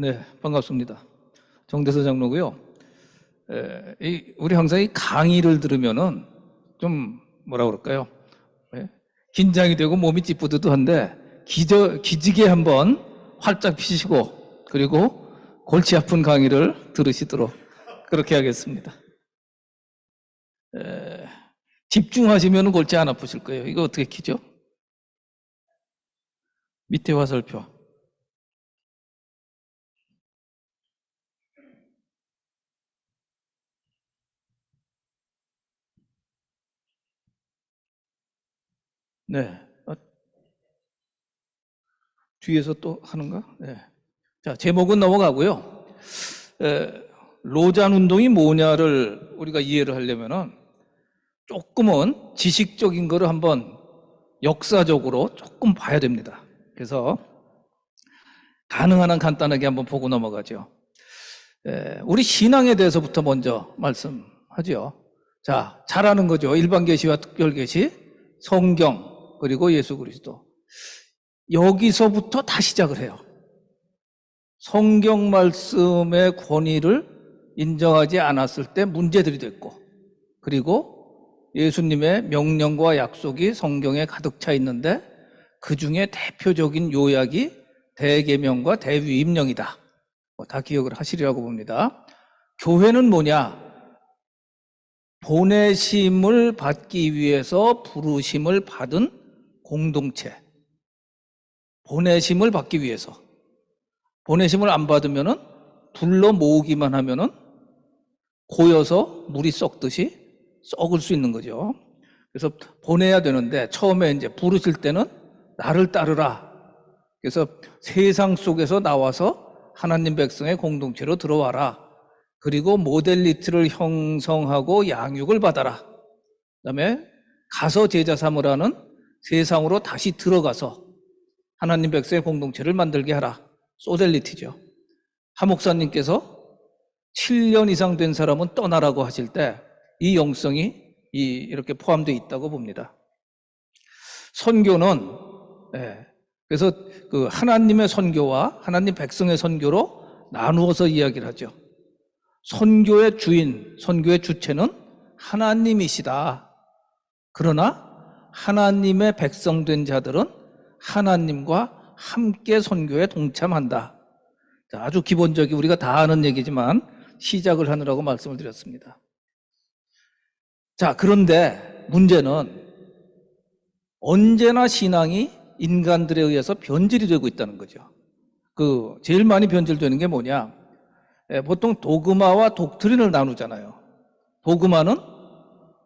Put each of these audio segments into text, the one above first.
네, 반갑습니다. 정대서 장로고요. 우리 항상 이 강의를 들으면은 좀 뭐라 그럴까요? 긴장이 되고 몸이 찌뿌드드한데 기지개 한번 활짝 펴시고 그리고 골치 아픈 강의를 들으시도록 그렇게 하겠습니다. 집중하시면 골치 안 아프실 거예요. 이거 어떻게 키죠? 밑에 화살표. 네. 뒤에서 또 하는가? 네. 자, 제목은 넘어가고요. 로잔 운동이 뭐냐를 우리가 이해를 하려면은 조금은 지식적인 거를 한번 역사적으로 조금 봐야 됩니다. 그래서 가능한 한 간단하게 한번 보고 넘어가죠. 우리 신앙에 대해서부터 먼저 말씀하죠. 자, 잘 아는 거죠. 일반 계시와 특별 계시, 성경, 그리고 예수 그리스도. 여기서부터 다 시작을 해요. 성경 말씀의 권위를 인정하지 않았을 때 문제들이 됐고, 그리고 예수님의 명령과 약속이 성경에 가득 차 있는데 그 중에 대표적인 요약이 대계명과 대위임령이다. 다 기억을 하시리라고 봅니다. 교회는 뭐냐? 보내심을 받기 위해서 부르심을 받은 공동체. 보내심을 받기 위해서. 보내심을 안 받으면은 불러 모으기만 하면은 고여서 물이 썩듯이 썩을 수 있는 거죠. 그래서 보내야 되는데 처음에 이제 부르실 때는 나를 따르라. 그래서 세상 속에서 나와서 하나님 백성의 공동체로 들어와라. 그리고 모델리티를 형성하고 양육을 받아라. 그다음에 가서 제자 삼으라는 세상으로 다시 들어가서 하나님 백성의 공동체를 만들게 하라. 소델리티죠. 하 목사님께서 7년 이상 된 사람은 떠나라고 하실 때 이 영성이 이렇게 포함되어 있다고 봅니다. 선교는 그래서 그 하나님의 선교와 하나님 백성의 선교로 나누어서 이야기를 하죠. 선교의 주인, 선교의 주체는 하나님이시다. 그러나 하나님의 백성된 자들은 하나님과 함께 선교에 동참한다. 아주 기본적인 우리가 다 아는 얘기지만 시작을 하느라고 말씀을 드렸습니다. 자, 그런데 문제는 언제나 신앙이 인간들에 의해서 변질이 되고 있다는 거죠. 제일 많이 변질되는 게 뭐냐? 보통 도그마와 독트린을 나누잖아요. 도그마는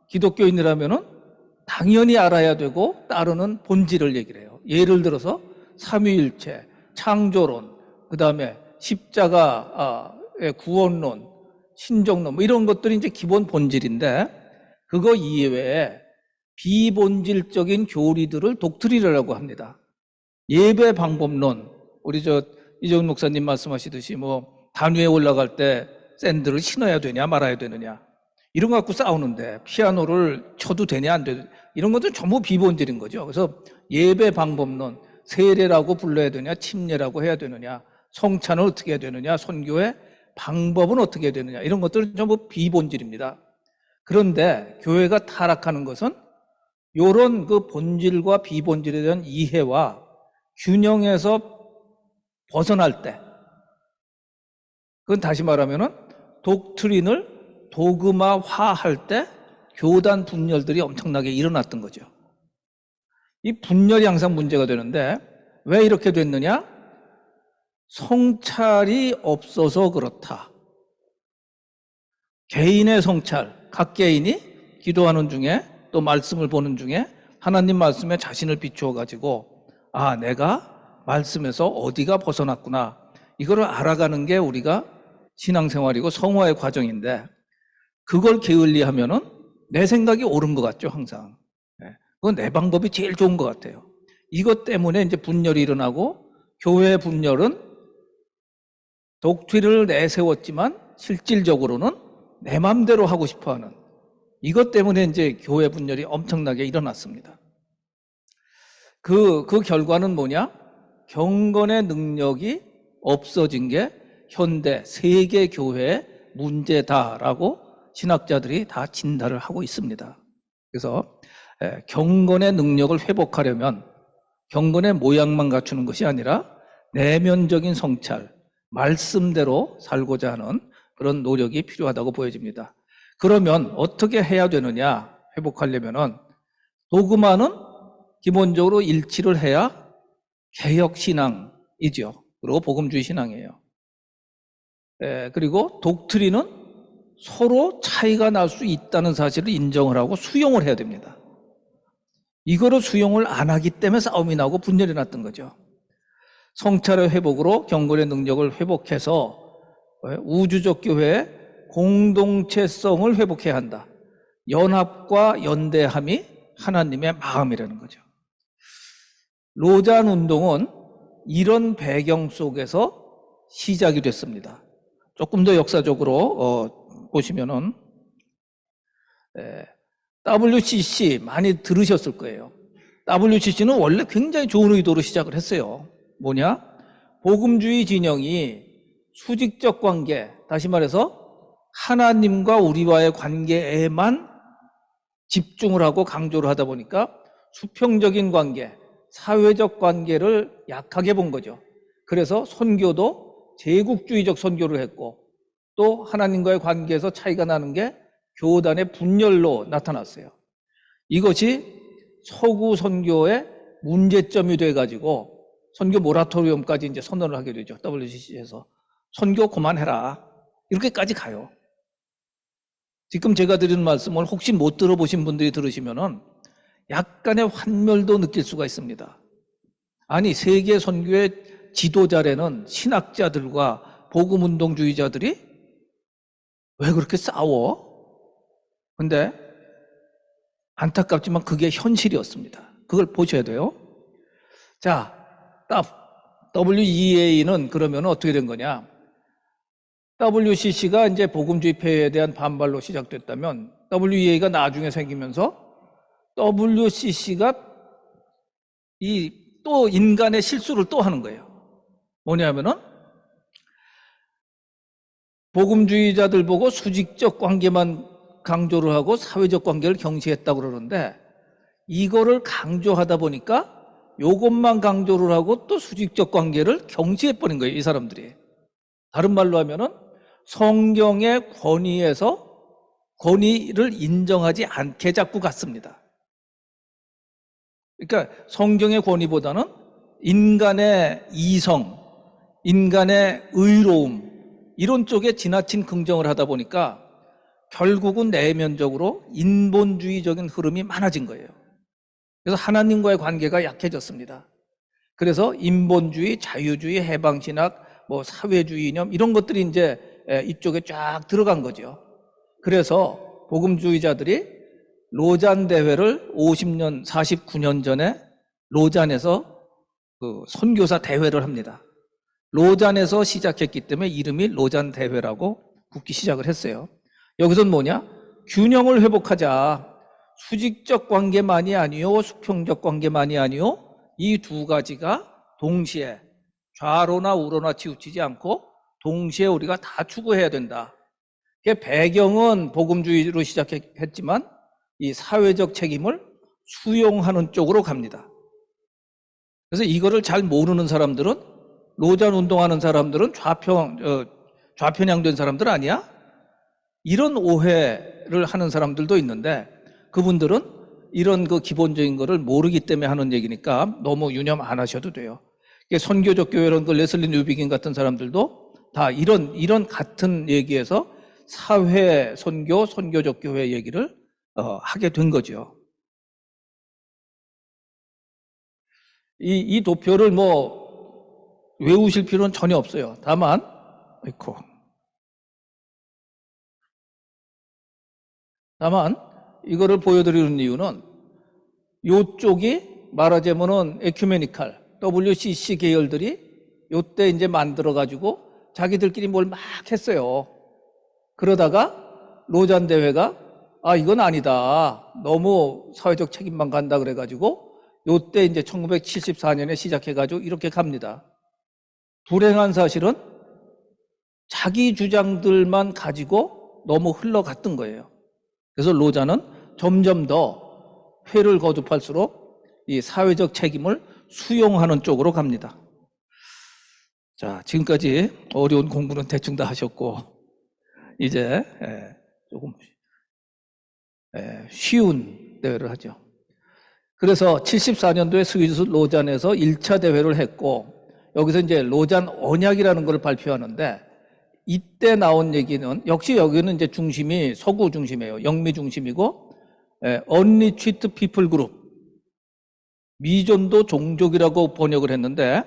기독교인이라면은 당연히 알아야 되고 따르는 본질을 얘기를 해요. 예를 들어서 삼위일체, 창조론, 그 다음에 십자가의 구원론, 신정론, 뭐 이런 것들이 이제 기본 본질인데 그거 이외에 비본질적인 교리들을 독트린이라고 합니다. 예배 방법론, 우리 이정훈 목사님 말씀하시듯이 뭐 단위에 올라갈 때 샌들을 신어야 되냐 말아야 되느냐 이런 거 갖고 싸우는데 피아노를 쳐도 되냐 안 되냐 이런 것들은 전부 비본질인 거죠. 그래서 예배 방법론, 세례라고 불러야 되냐 침례라고 해야 되느냐 성찬을 어떻게 해야 되느냐 선교의 방법은 어떻게 해야 되느냐 이런 것들은 전부 비본질입니다. 그런데 교회가 타락하는 것은 이런 그 본질과 비본질에 대한 이해와 균형에서 벗어날 때 그건 다시 말하면은 독트린을 도그마화할 때 교단 분열들이 엄청나게 일어났던 거죠. 이 분열이 항상 문제가 되는데 왜 이렇게 됐느냐? 성찰이 없어서 그렇다. 개인의 성찰, 각 개인이 기도하는 중에 또 말씀을 보는 중에 하나님 말씀에 자신을 비추어 가지고 내가 말씀에서 어디가 벗어났구나 이거를 알아가는 게 우리가 신앙생활이고 성화의 과정인데 그걸 게을리하면은 내 생각이 옳은 것 같죠 항상. 그건 내 방법이 제일 좋은 것 같아요. 이것 때문에 이제 분열이 일어나고 교회 분열은 독트린을 내세웠지만 실질적으로는 내 마음대로 하고 싶어하는 이것 때문에 이제 교회 분열이 엄청나게 일어났습니다. 그 결과는 뭐냐? 경건의 능력이 없어진 게 현대 세계 교회의 문제다라고 신학자들이 다 진단을 하고 있습니다. 그래서 경건의 능력을 회복하려면 경건의 모양만 갖추는 것이 아니라 내면적인 성찰, 말씀대로 살고자 하는 그런 노력이 필요하다고 보여집니다. 그러면 어떻게 해야 되느냐? 회복하려면은 도그마는 기본적으로 일치를 해야 개혁신앙이죠. 그리고 복음주의 신앙이에요. 그리고 독트린은 서로 차이가 날 수 있다는 사실을 인정을 하고 수용을 해야 됩니다. 이거를 수용을 안 하기 때문에 싸움이 나고 분열이 났던 거죠. 성찰의 회복으로 경건의 능력을 회복해서 우주적 교회의 공동체성을 회복해야 한다. 연합과 연대함이 하나님의 마음이라는 거죠. 로잔 운동은 이런 배경 속에서 시작이 됐습니다. 조금 더 역사적으로 보시면은 WCC 많이 들으셨을 거예요. WCC는 원래 굉장히 좋은 의도로 시작을 했어요. 뭐냐? 복음주의 진영이 수직적 관계, 다시 말해서 하나님과 우리와의 관계에만 집중을 하고 강조를 하다 보니까 수평적인 관계, 사회적 관계를 약하게 본 거죠. 그래서 선교도 제국주의적 선교를 했고 또 하나님과의 관계에서 차이가 나는 게 교단의 분열로 나타났어요. 이것이 서구 선교의 문제점이 돼가지고 선교 모라토리엄까지 이제 선언을 하게 되죠. WCC에서 선교 그만해라 이렇게까지 가요. 지금 제가 드리는 말씀을 혹시 못 들어보신 분들이 들으시면은 약간의 환멸도 느낄 수가 있습니다. 아니 세계 선교의 지도자라는 신학자들과 복음운동주의자들이 왜 그렇게 싸워? 근데 안타깝지만 그게 현실이었습니다. 그걸 보셔야 돼요. 자, WEA는 그러면 어떻게 된 거냐? WCC가 이제 복음주의 폐해에 대한 반발로 시작됐다면 WEA가 나중에 생기면서 WCC가 또 인간의 실수를 또 하는 거예요. 뭐냐면은 복음주의자들 보고 수직적 관계만 강조를 하고 사회적 관계를 경시했다고 그러는데 이거를 강조하다 보니까 요것만 강조를 하고 또 수직적 관계를 경시해버린 거예요, 이 사람들이. 다른 말로 하면은 성경의 권위에서 권위를 인정하지 않게 자꾸 갔습니다. 그러니까 성경의 권위보다는 인간의 이성, 인간의 의로움 이런 쪽에 지나친 긍정을 하다 보니까 결국은 내면적으로 인본주의적인 흐름이 많아진 거예요. 그래서 하나님과의 관계가 약해졌습니다. 그래서 인본주의, 자유주의, 해방신학, 사회주의 이념 이런 것들이 이제 이쪽에 쫙 들어간 거죠. 그래서 복음주의자들이 로잔 대회를 49년 전에 로잔에서 그 선교사 대회를 합니다. 로잔에서 시작했기 때문에 이름이 로잔 대회라고 붙기 시작을 했어요. 여기서는 뭐냐? 균형을 회복하자. 수직적 관계만이 아니요, 수평적 관계만이 아니요, 이 두 가지가 동시에 좌로나 우로나 치우치지 않고 동시에 우리가 다 추구해야 된다. 배경은 복음주의로 시작했지만 이 사회적 책임을 수용하는 쪽으로 갑니다. 그래서 이거를 잘 모르는 사람들은 로잔 운동하는 사람들은 좌편향된 사람들 아니야? 이런 오해를 하는 사람들도 있는데 그분들은 이런 그 기본적인 거를 모르기 때문에 하는 얘기니까 너무 유념 안 하셔도 돼요. 선교적 교회라는 그 레슬리 뉴비긴 같은 사람들도 다 이런 같은 얘기에서 사회 선교, 선교적 교회 얘기를 하게 된 거죠. 이 도표를 외우실 필요는 전혀 없어요. 다만 이거를 보여드리는 이유는 이쪽이 말하자면은 에큐메니칼 WCC 계열들이 요때 이제 만들어가지고 자기들끼리 뭘 막 했어요. 그러다가 로잔 대회가 이건 아니다. 너무 사회적 책임만 간다 그래가지고 요때 이제 1974년에 시작해가지고 이렇게 갑니다. 불행한 사실은 자기 주장들만 가지고 너무 흘러갔던 거예요. 그래서 로자는 점점 더 회를 거듭할수록 이 사회적 책임을 수용하는 쪽으로 갑니다. 자, 지금까지 어려운 공부는 대충 다 하셨고 이제 조금 쉬운 대회를 하죠. 그래서 74년도에 스위스 로잔에서 1차 대회를 했고 여기서 이제 로잔 언약이라는 걸 발표하는데 이때 나온 얘기는 역시 여기는 이제 중심이 서구 중심이에요. 영미 중심이고 Unreached People Group 미전도 종족이라고 번역을 했는데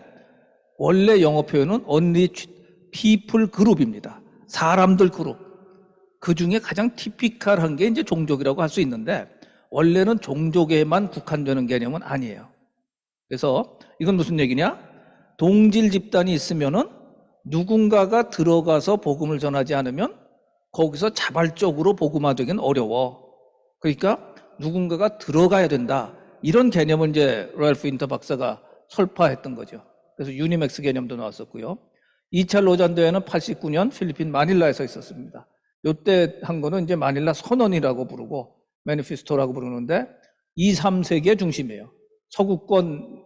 원래 영어 표현은 Unreached People Group입니다. 사람들 그룹. 그 중에 가장 티피컬한 게 이제 종족이라고 할 수 있는데 원래는 종족에만 국한되는 개념은 아니에요. 그래서 이건 무슨 얘기냐? 동질 집단이 있으면은 누군가가 들어가서 복음을 전하지 않으면 거기서 자발적으로 복음화되긴 어려워. 그러니까 누군가가 들어가야 된다. 이런 개념을 이제 랄프 인터 박사가 설파했던 거죠. 그래서 유니맥스 개념도 나왔었고요. 2차 로잔 대회는 89년 필리핀 마닐라에서 있었습니다. 요때 한 거는 이제 마닐라 선언이라고 부르고 매니피스토라고 부르는데 2, 3세기의 중심이에요. 서구권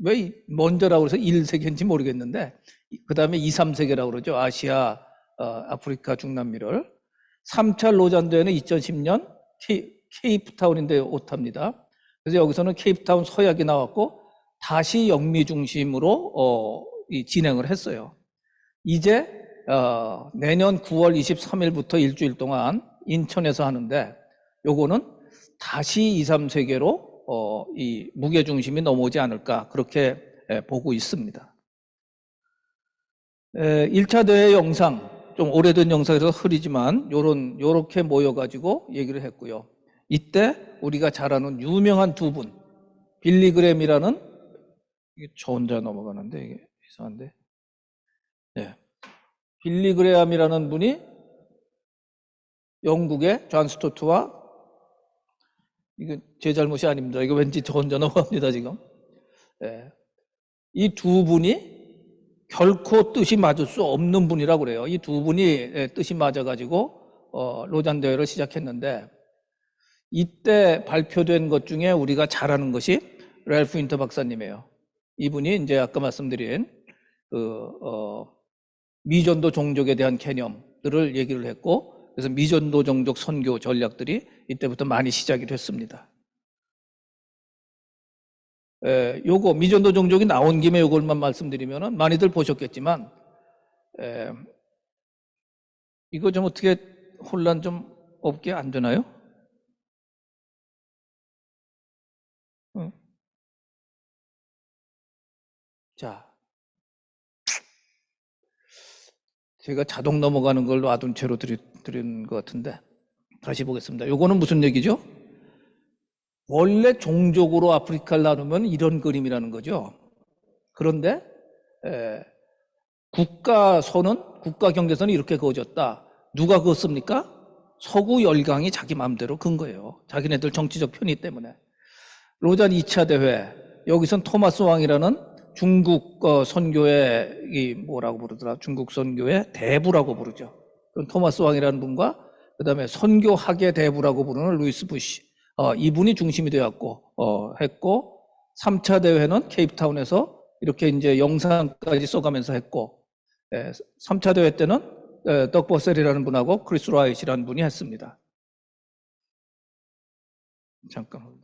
왜 먼저라고 해서 1세기인지 모르겠는데 그 다음에 2, 3세기라고 그러죠. 아시아, 아프리카, 중남미를. 3차 로잔 대회는 2010년 케이프타운인데 오탑니다. 그래서 여기서는 케이프타운 서약이 나왔고 다시 영미 중심으로 진행을 했어요. 이제 내년 9월 23일부터 일주일 동안 인천에서 하는데 요거는 다시 2, 3세계로 이 무게중심이 넘어오지 않을까 그렇게 보고 있습니다. 1차 대회 영상 좀 오래된 영상에서 흐리지만 요렇게 모여가지고 얘기를 했고요. 이때 우리가 잘 아는 유명한 두 분 빌리 그램이라는 이게 저 혼자 넘어가는데 이게 이상한데 네. 빌리 그레함이라는 분이 영국의 존 스토트와 이거 제 잘못이 아닙니다. 이거 왠지 저 혼자 넘어갑니다 지금. 이 두 분이 결코 뜻이 맞을 수 없는 분이라고 그래요. 이 두 분이 뜻이 맞아가지고 로잔 대회를 시작했는데 이때 발표된 것 중에 우리가 잘 아는 것이 랄프 인터 박사님이에요. 이분이 이제 아까 말씀드린 미전도 종족에 대한 개념들을 얘기를 했고 그래서 미전도 종족 선교 전략들이 이때부터 많이 시작이 됐습니다. 요거 미전도 종족이 나온 김에 요걸만 말씀드리면은 많이들 보셨겠지만 이거 좀 어떻게 혼란 좀 없게 안 되나요? 응. 자, 제가 자동 넘어가는 걸 놔둔 채로 드린 것 같은데 다시 보겠습니다. 요거는 무슨 얘기죠? 원래 종족으로 아프리카를 나누면 이런 그림이라는 거죠. 그런데 국가 경제선이 이렇게 그어졌다. 누가 그었습니까? 서구 열강이 자기 마음대로 근 거예요. 자기네들 정치적 편의 때문에. 로잔 2차 대회 여기선 토마스 왕이라는 중국 선교의 이 뭐라고 부르더라? 중국 선교의 대부라고 부르죠. 그런 토마스 왕이라는 분과 그다음에 선교학의 대부라고 부르는 루이스 부시 이분이 중심이 되었고 했고 3차 대회는 케이프타운에서 이렇게 이제 영상까지 써가면서 했고 3차 대회 때는 덕 버셀이라는 분하고 크리스 라이트라는 분이 했습니다. 잠깐.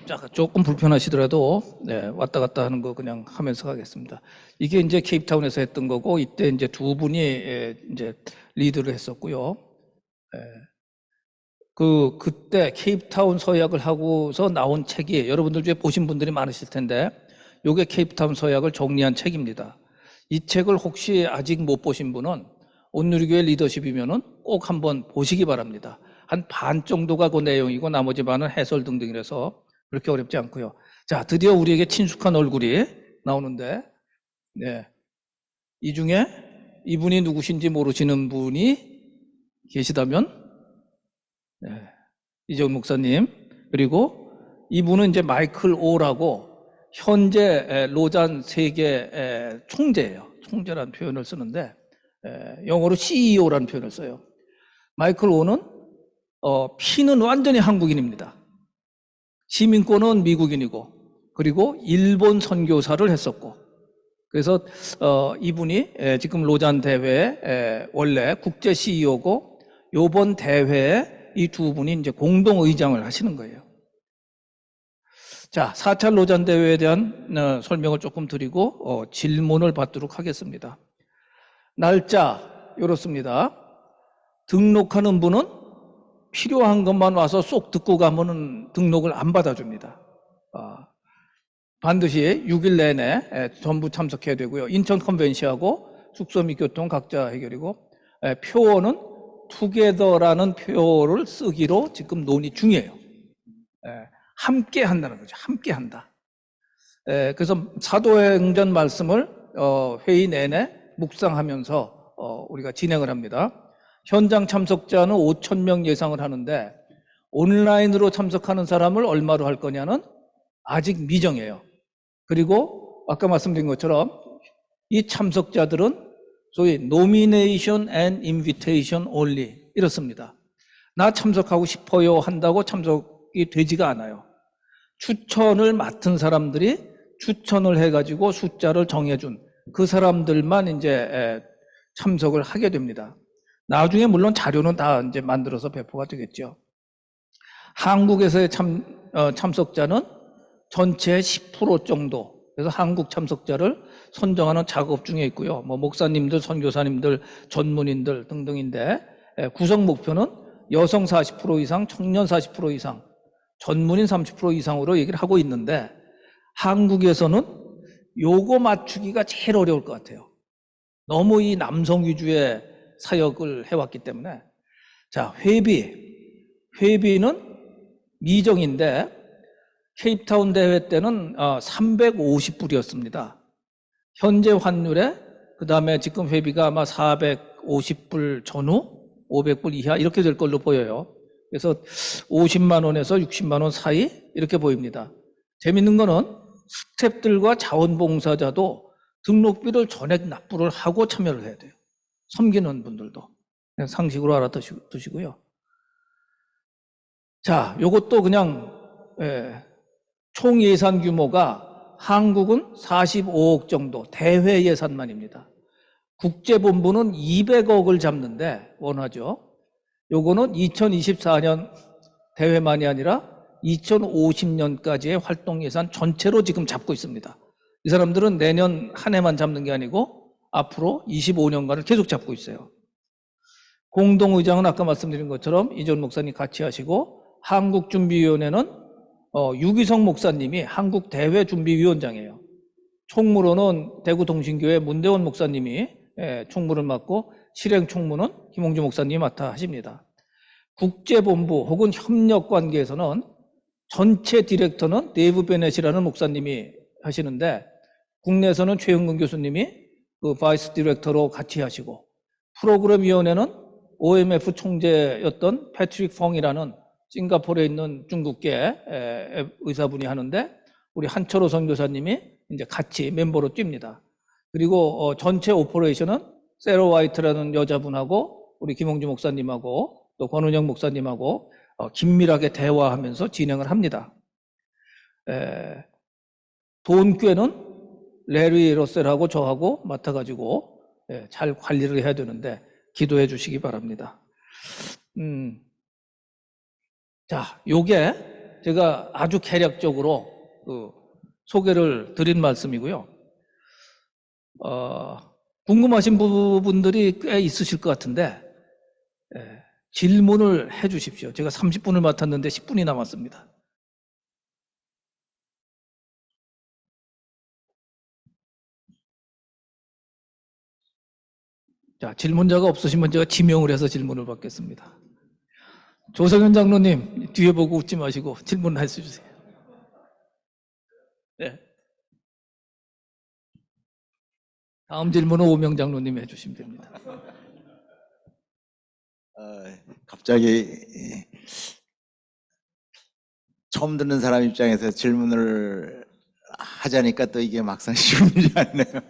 자, 조금 불편하시더라도 네, 왔다 갔다 하는 거 그냥 하면서 가겠습니다. 이게 이제 케이프타운에서 했던 거고 이때 이제 두 분이 이제 리드를 했었고요. 그때 케이프타운 서약을 하고서 나온 책이 여러분들 중에 보신 분들이 많으실 텐데 요게 케이프타운 서약을 정리한 책입니다. 이 책을 혹시 아직 못 보신 분은 온누리교회 리더십이면은 꼭 한번 보시기 바랍니다. 한 반 정도가 그 내용이고 나머지 반은 해설 등등이라서 그렇게 어렵지 않고요. 자, 드디어 우리에게 친숙한 얼굴이 나오는데, 네. 이 중에 이분이 누구신지 모르시는 분이 계시다면, 네. 이재훈 목사님, 그리고 이분은 이제 마이클 오라고 현재 로잔 세계 총재예요. 총재라는 표현을 쓰는데, 영어로 CEO라는 표현을 써요. 마이클 오는 피는 완전히 한국인입니다. 시민권은 미국인이고 그리고 일본 선교사를 했었고 그래서 이분이 지금 로잔 대회에 원래 국제 CEO고 요번 대회에 이 두 분이 이제 공동 의장을 하시는 거예요. 자, 4차 로잔 대회에 대한 설명을 조금 드리고 질문을 받도록 하겠습니다. 날짜 이렇습니다. 등록하는 분은 필요한 것만 와서 쏙 듣고 가면은 등록을 안 받아줍니다. 반드시 6일 내내 전부 참석해야 되고요. 인천 컨벤시하고 숙소 및 교통 각자 해결이고 표어는 투게더라는 표를 쓰기로 지금 논의 중이에요. 함께 한다는 거죠. 함께 한다. 그래서 사도행전 말씀을 회의 내내 묵상하면서 우리가 진행을 합니다. 현장 참석자는 5,000명 예상을 하는데 온라인으로 참석하는 사람을 얼마로 할 거냐는 아직 미정이에요. 그리고 아까 말씀드린 것처럼 이 참석자들은 소위 nomination and invitation only 이렇습니다. 나 참석하고 싶어요 한다고 참석이 되지가 않아요. 추천을 맡은 사람들이 추천을 해가지고 숫자를 정해준 그 사람들만 이제 참석을 하게 됩니다. 나중에 물론 자료는 다 이제 만들어서 배포가 되겠죠. 한국에서의 참석자는 전체의 10% 정도. 그래서 한국 참석자를 선정하는 작업 중에 있고요. 뭐 목사님들, 선교사님들, 전문인들 등등인데 구성 목표는 여성 40% 이상, 청년 40% 이상, 전문인 30% 이상으로 얘기를 하고 있는데 한국에서는 요거 맞추기가 제일 어려울 것 같아요. 너무 이 남성 위주의 사역을 해왔기 때문에. 자, 회비는 미정인데 케이프타운 대회 때는 350불이었습니다. 현재 환율에 그 다음에 지금 회비가 아마 450불 전후 500불 이하 이렇게 될 걸로 보여요. 그래서 50만 원에서 60만 원 사이 이렇게 보입니다. 재밌는 거는 스태프들과 자원봉사자도 등록비를 전액 납부를 하고 참여를 해야 돼요. 섬기는 분들도 상식으로 알아두시고요. 자, 요것도 그냥 총 예산 규모가 한국은 45억 정도 대회 예산만입니다. 국제본부는 200억을 잡는데 원하죠. 요거는 2024년 대회만이 아니라 2050년까지의 활동 예산 전체로 지금 잡고 있습니다. 이 사람들은 내년 한 해만 잡는 게 아니고 앞으로 25년간을 계속 잡고 있어요. 공동의장은 아까 말씀드린 것처럼 이전 목사님 같이 하시고 한국준비위원회는 유기성 목사님이 한국대회준비위원장이에요. 총무로는 대구동신교회 문대원 목사님이 총무를 맡고 실행총무는 김홍주 목사님이 맡아 하십니다. 국제본부 혹은 협력관계에서는 전체 디렉터는 데이브 베넷이라는 목사님이 하시는데 국내에서는 최영근 교수님이 그 바이스 디렉터로 같이 하시고 프로그램위원회는 OMF 총재였던 패트릭 펑이라는 싱가포르에 있는 중국계 의사분이 하는데 우리 한철호 선교사님이 이제 같이 멤버로 뜁니다. 그리고 전체 오퍼레이션은 세로 화이트라는 여자분하고 우리 김홍주 목사님하고 또 권은영 목사님하고 긴밀하게 대화하면서 진행을 합니다. 돈꾀는 레리 러셀하고 저하고 맡아가지고 잘 관리를 해야 되는데 기도해 주시기 바랍니다. 자, 요게 제가 아주 개략적으로 소개를 드린 말씀이고요. 궁금하신 부분들이 꽤 있으실 것 같은데 질문을 해 주십시오. 제가 30분을 맡았는데 10분이 남았습니다. 자, 질문자가 없으시면 제가 지명을 해서 질문을 받겠습니다. 조성현 장로님, 뒤에 보고 웃지 마시고 질문 해주세요. 네. 다음 질문은 오명 장로님이 해주시면 됩니다. 갑자기 처음 듣는 사람 입장에서 질문을 하자니까 또 이게 막상 쉬운 일이 아니네요.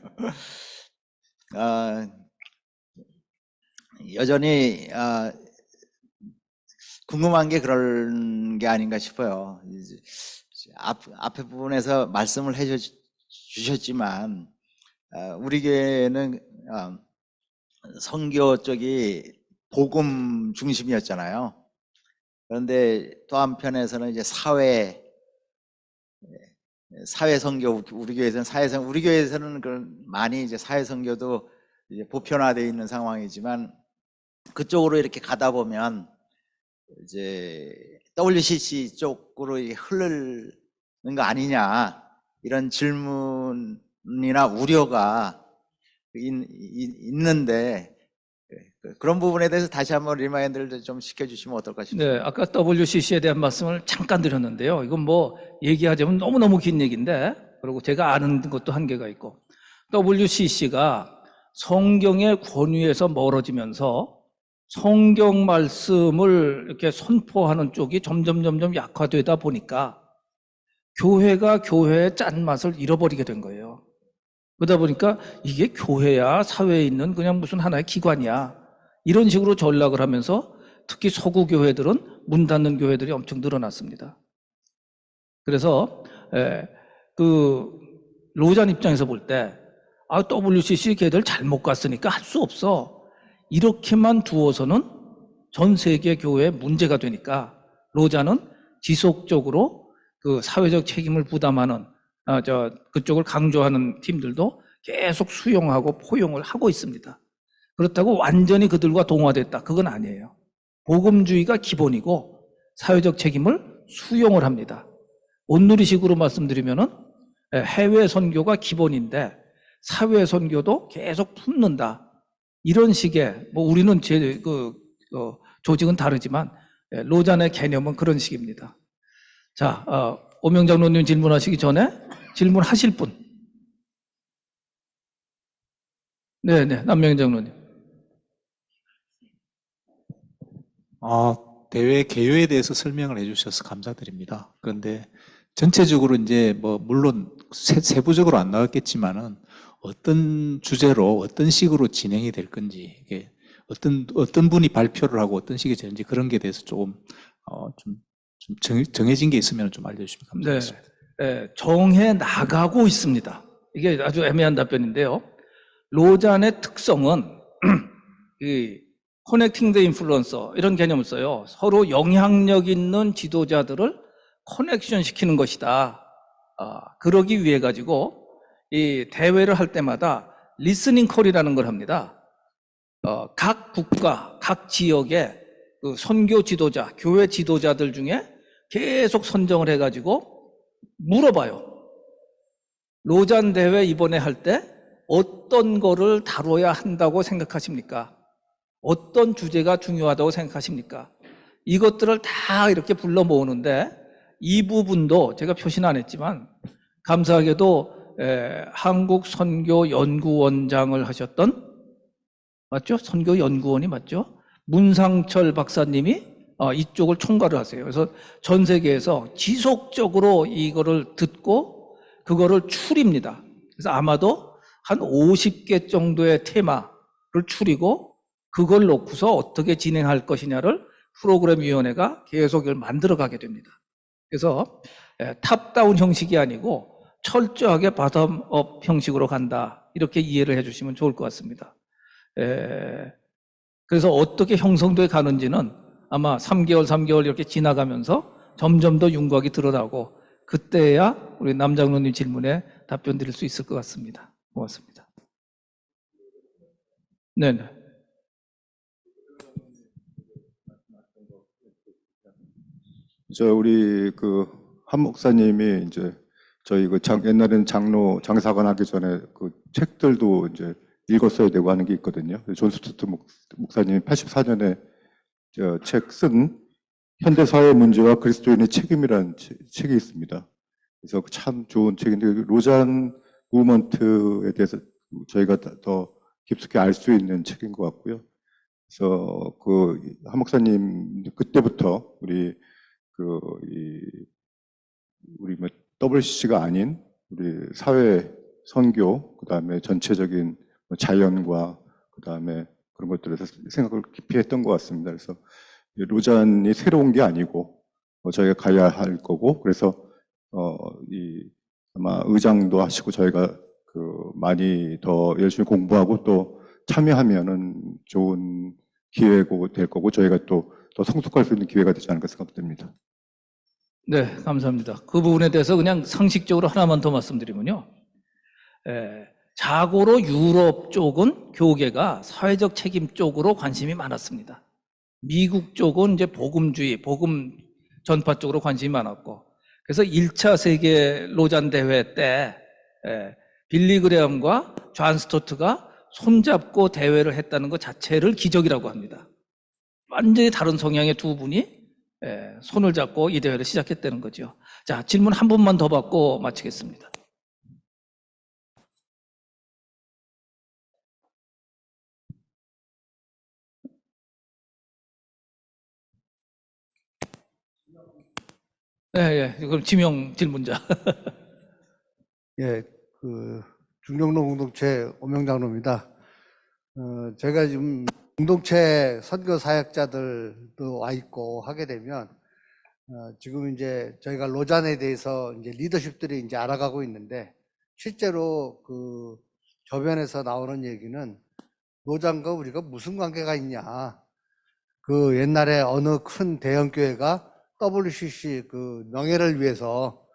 여전히 궁금한 게 그런 게 아닌가 싶어요. 앞에 부분에서 말씀을 해 주셨지만 우리 교회는 선교 쪽이 복음 중심이었잖아요. 그런데 또 한편에서는 이제 사회 선교, 우리 교회에서는 많이 이제 사회 선교도 이제 보편화되어 있는 상황이지만 그쪽으로 이렇게 가다 보면 이제 WCC 쪽으로 흐르는 거 아니냐 이런 질문이나 우려가 있는데 그런 부분에 대해서 다시 한번 리마인드를 좀 시켜주시면 어떨까 싶습니다. 네, 아까 WCC에 대한 말씀을 잠깐 드렸는데요. 이건 뭐 얘기하자면 너무너무 긴 얘기인데, 그리고 제가 아는 것도 한계가 있고, WCC가 성경의 권위에서 멀어지면서 성경 말씀을 이렇게 선포하는 쪽이 점점 약화되다 보니까 교회가 교회의 짠맛을 잃어버리게 된 거예요. 그러다 보니까 이게 교회야, 사회에 있는 그냥 무슨 하나의 기관이야, 이런 식으로 전락을 하면서 특히 서구 교회들은 문 닫는 교회들이 엄청 늘어났습니다. 그래서 로잔 입장에서 볼 때 WCC 걔들 잘못 갔으니까 할 수 없어, 이렇게만 두어서는 전 세계 교회에 문제가 되니까 로잔은 지속적으로 그 사회적 책임을 부담하는 그쪽을 강조하는 팀들도 계속 수용하고 포용을 하고 있습니다. 그렇다고 완전히 그들과 동화됐다, 그건 아니에요. 복음주의가 기본이고 사회적 책임을 수용을 합니다. 온누리식으로 말씀드리면은 해외 선교가 기본인데 사회 선교도 계속 품는다, 이런 식의, 뭐 우리는 조직은 다르지만 로잔의 개념은 그런 식입니다. 자, 오명 장로님 질문하시기 전에 질문하실 분. 네네, 남명 장로님. 대회 개요에 대해서 설명을 해주셔서 감사드립니다. 그런데 전체적으로 이제 뭐 물론 세부적으로 안 나왔겠지만은 어떤 주제로 어떤 식으로 진행이 될 건지, 이게 어떤 분이 발표를 하고 어떤 식이 되는지 그런 게 대해서 조금 정해진 게 있으면 좀 알려주시면 감사하겠습니다. 네, 정해 나가고 있습니다. 이게 아주 애매한 답변인데요. 로잔의 특성은 이 커넥팅 더 인플루언서, 이런 개념을 써요. 서로 영향력 있는 지도자들을 커넥션 시키는 것이다. 그러기 위해 가지고 이 대회를 할 때마다 리스닝 콜이라는 걸 합니다. 각 국가, 각 지역의 그 선교 지도자, 교회 지도자들 중에 계속 선정을 해가지고 물어봐요. 로잔 대회 이번에 할 때 어떤 거를 다뤄야 한다고 생각하십니까? 어떤 주제가 중요하다고 생각하십니까? 이것들을 다 이렇게 불러 모으는데, 이 부분도 제가 표시는 안 했지만 감사하게도 한국선교연구원장을 하셨던, 맞죠? 선교연구원이 맞죠? 문상철 박사님이 이쪽을 총괄을 하세요. 그래서 전 세계에서 지속적으로 이거를 듣고 그거를 추립니다. 그래서 아마도 한 50개 정도의 테마를 추리고 그걸 놓고서 어떻게 진행할 것이냐를 프로그램위원회가 계속 이걸 만들어가게 됩니다. 그래서 탑다운 형식이 아니고 철저하게 바텀업 형식으로 간다, 이렇게 이해를 해주시면 좋을 것 같습니다. 그래서 어떻게 형성돼 가는지는 아마 3개월 이렇게 지나가면서 점점 더 윤곽이 드러나고 그때야 우리 남 장로님 질문에 답변 드릴 수 있을 것 같습니다. 고맙습니다. 네네. 우리 한 목사님이 이제 저희 옛날에는 장로 장사관 하기 전에 그 책들도 이제 읽었어야 되고 하는 게 있거든요. 존 스투트 목사님이 84년에 책 쓴 현대 사회 문제와 그리스도인의 책임이라는 책이 있습니다. 그래서 참 좋은 책인데 로잔 무브먼트에 대해서 저희가 더 깊숙이 알 수 있는 책인 것 같고요. 그래서 한 목사님 그때부터 우리 WCC가 아닌 우리 사회 선교, 그 다음에 전체적인 자연과 그 다음에 그런 것들에서 생각을 깊이 했던 것 같습니다. 그래서 로잔이 새로운 게 아니고 저희가 가야 할 거고, 그래서 아마 의장도 하시고 저희가 많이 더 열심히 공부하고 또 참여하면은 좋은 기회가 될 거고, 저희가 또 더 성숙할 수 있는 기회가 되지 않을까 생각됩니다. 네, 감사합니다. 그 부분에 대해서 그냥 상식적으로 하나만 더 말씀드리면요. 자고로 유럽 쪽은 교계가 사회적 책임 쪽으로 관심이 많았습니다. 미국 쪽은 이제 복음주의, 복음 전파 쪽으로 관심이 많았고, 그래서 1차 세계 로잔 대회 때 빌리 그레엄과 존 스토트가 손잡고 대회를 했다는 것 자체를 기적이라고 합니다. 완전히 다른 성향의 두 분이 손을 잡고 이 대회를 시작했다는 거죠. 자, 질문 한 번만 더 받고 마치겠습니다. 네, 예, 그럼 지명 질문자. 예, 중경로 공동체 오명장로입니다. 제가 지금 공동체 선교 사역자들도 와 있고 하게 되면, 지금 이제 저희가 로잔에 대해서 이제 리더십들이 이제 알아가고 있는데, 실제로 저변에서 나오는 얘기는 로잔과 우리가 무슨 관계가 있냐. 옛날에 어느 큰 대형 교회가 WCC 명예를 위해서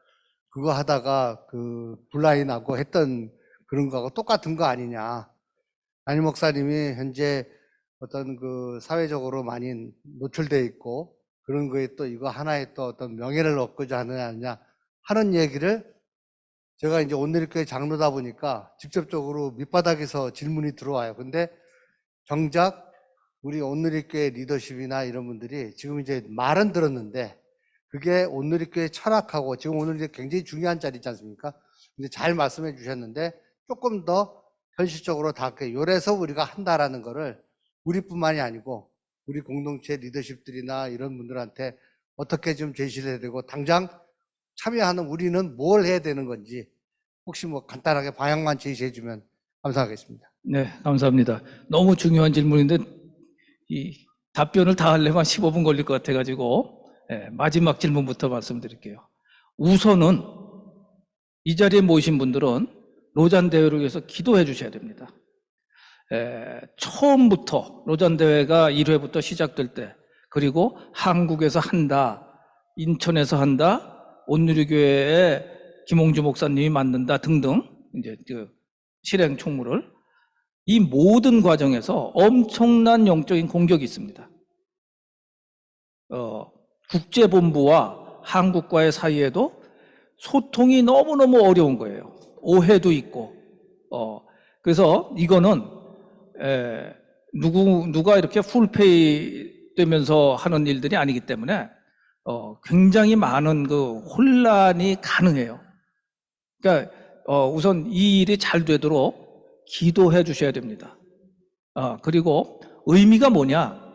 그거 하다가 분란이 나고 했던 그런 거하고 똑같은 거 아니냐. 담임 목사님이 현재 어떤 사회적으로 많이 노출되어 있고 그런 거에 또 이거 하나의 또 어떤 명예를 얻고자 하느냐 하는 얘기를 제가 이제 온누리교회 장로다 보니까 직접적으로 밑바닥에서 질문이 들어와요. 근데 정작 우리 온누리교회 리더십이나 이런 분들이 지금 이제 말은 들었는데 그게 온누리교회 철학하고 지금 오늘 이제 굉장히 중요한 자리 있지 않습니까? 근데 잘 말씀해 주셨는데 조금 더 현실적으로 다 요래서 우리가 한다라는 거를 우리뿐만이 아니고 우리 공동체 리더십들이나 이런 분들한테 어떻게 좀 제시를 해야 되고 당장 참여하는 우리는 뭘 해야 되는 건지 혹시 간단하게 방향만 제시해 주면 감사하겠습니다. 네, 감사합니다. 너무 중요한 질문인데 이 답변을 다 하려면 15분 걸릴 것 같아가지고 마지막 질문부터 말씀드릴게요. 우선은 이 자리에 모이신 분들은 로잔 대회를 위해서 기도해 주셔야 됩니다. 처음부터 로잔 대회가 1회부터 시작될 때, 그리고 한국에서 한다, 인천에서 한다, 온누리교회에 김홍주 목사님이 만든다 등등 이제 실행 총무를, 이 모든 과정에서 엄청난 영적인 공격이 있습니다. 국제본부와 한국과의 사이에도 소통이 너무너무 어려운 거예요. 오해도 있고. 그래서 이거는 누가 이렇게 풀페이 되면서 하는 일들이 아니기 때문에 굉장히 많은 혼란이 가능해요. 그러니까 우선 이 일이 잘 되도록 기도해 주셔야 됩니다. 그리고 의미가 뭐냐?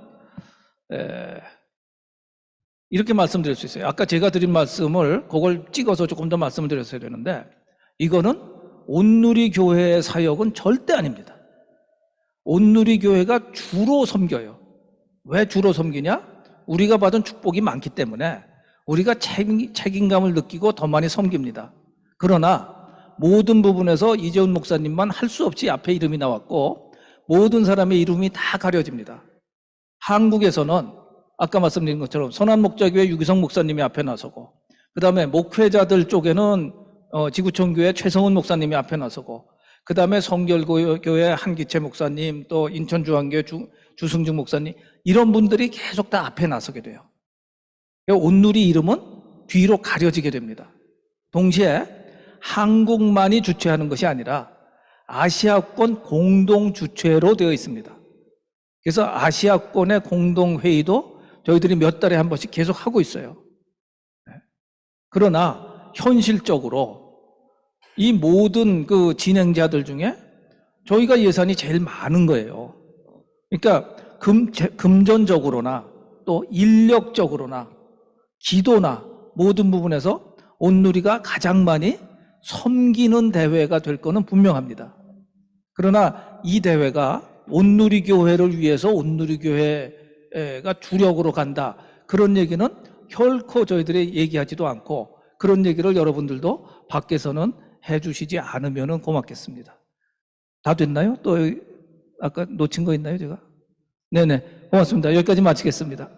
이렇게 말씀드릴 수 있어요. 아까 제가 드린 말씀을 그걸 찍어서 조금 더 말씀을 드렸어야 되는데, 이거는 온누리 교회의 사역은 절대 아닙니다. 온누리 교회가 주로 섬겨요. 왜 주로 섬기냐? 우리가 받은 축복이 많기 때문에 우리가 책임감을 느끼고 더 많이 섬깁니다. 그러나 모든 부분에서 이재훈 목사님만 할 수 없이 앞에 이름이 나왔고 모든 사람의 이름이 다 가려집니다. 한국에서는 아까 말씀드린 것처럼 선한목자교회 유기성 목사님이 앞에 나서고, 그 다음에 목회자들 쪽에는 지구촌교회 최성훈 목사님이 앞에 나서고, 그 다음에 성결교회 한기채 목사님, 또 인천주한교회 주승중 목사님, 이런 분들이 계속 다 앞에 나서게 돼요. 온누리 이름은 뒤로 가려지게 됩니다. 동시에 한국만이 주최하는 것이 아니라 아시아권 공동 주최로 되어 있습니다. 그래서 아시아권의 공동회의도 저희들이 몇 달에 한 번씩 계속 하고 있어요. 그러나 현실적으로 이 모든 그 진행자들 중에 저희가 예산이 제일 많은 거예요. 그러니까 금전적으로나 또 인력적으로나 기도나 모든 부분에서 온누리가 가장 많이 섬기는 대회가 될 거는 분명합니다. 그러나 이 대회가 온누리 교회를 위해서 온누리 교회가 주력으로 간다, 그런 얘기는 결코 저희들이 얘기하지도 않고, 그런 얘기를 여러분들도 밖에서는 해주시지 않으면 고맙겠습니다. 다 됐나요? 또 아까 놓친 거 있나요, 제가? 네네, 고맙습니다. 여기까지 마치겠습니다.